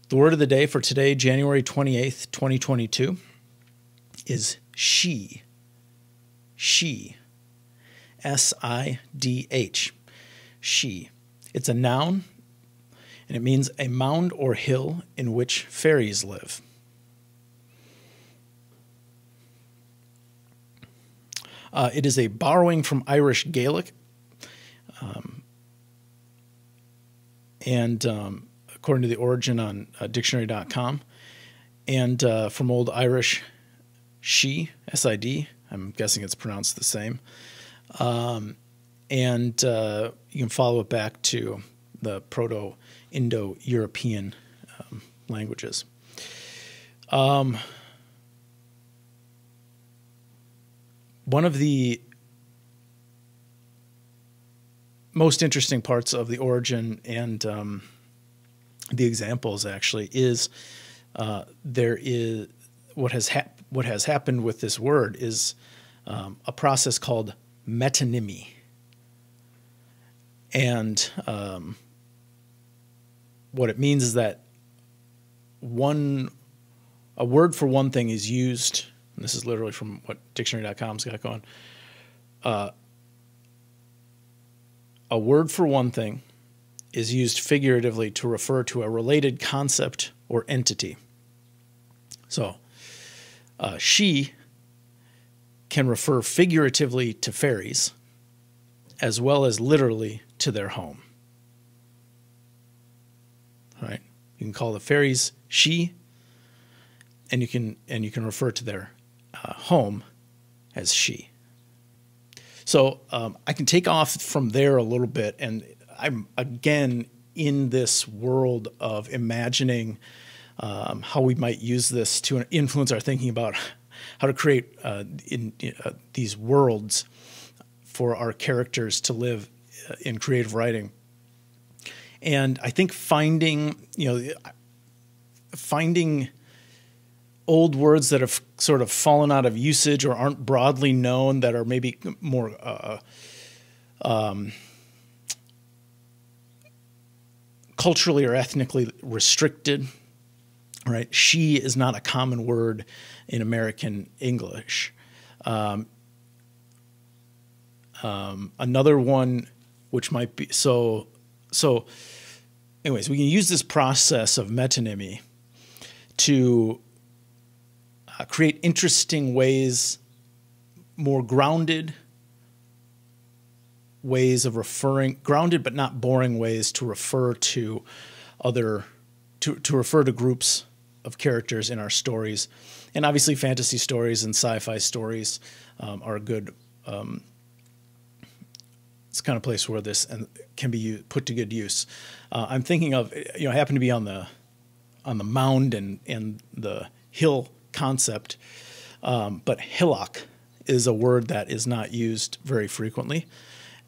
The word of the day for today, January 28th, 2022, is she. She. S-I-D-H. She. It's a noun, and it means a mound or hill in which fairies live. It is a borrowing from Irish Gaelic, and according to the origin on dictionary.com, and from Old Irish she, S-I-D, I'm guessing it's pronounced the same, and you can follow it back to the Proto-Indo-European languages. One of the most interesting parts of the origin and the examples actually is there is what has happened with this word is a process called metonymy, and what it means is that a word for one thing is used. And this is literally from what dictionary.com's got going. A word for one thing is used figuratively to refer to a related concept or entity. So, she can refer figuratively to fairies as well as literally to their home. All right? You can call the fairies she, and you can refer to their home as she. So I can take off from there a little bit, and I'm again in this world of imagining how we might use this to influence our thinking about how to create these worlds for our characters to live in creative writing. And I think finding old words that have sort of fallen out of usage or aren't broadly known, that are maybe more culturally or ethnically restricted, right? She is not a common word in American English. Another one which might be so anyways, we can use this process of metonymy to create interesting ways, more grounded ways of grounded but not boring ways to refer to to refer to groups of characters in our stories. And obviously fantasy stories and sci-fi stories are good. It's the kind of place where this can be put to good use. I'm thinking of, I happen to be on the mound and the hill concept, but hillock is a word that is not used very frequently.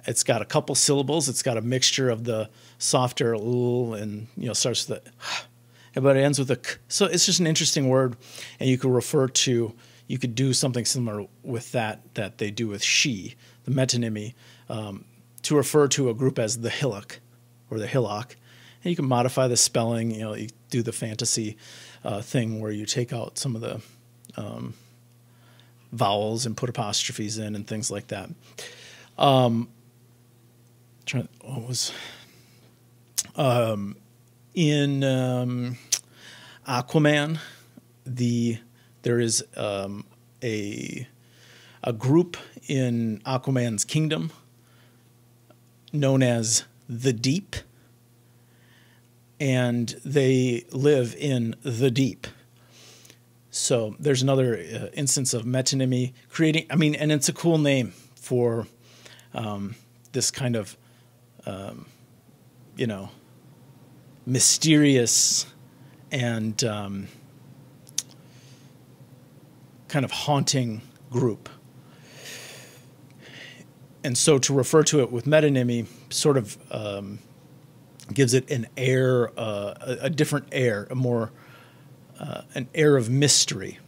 It's got a couple syllables. It's got a mixture of the softer l and starts with the, but it ends with a k. So it's just an interesting word, and you could do something similar with that they do with she, the metonymy, to refer to a group as the hillock or the hillock. And you can modify the spelling. You do the fantasy thing where you take out some of the vowels and put apostrophes in and things like that. In Aquaman, there is a group in Aquaman's kingdom known as the Deep, and they live in the deep. So there's another instance of metonymy and it's a cool name for this kind of mysterious and kind of haunting group. And so to refer to it with metonymy sort of gives it an air, a different air, an air of mystery.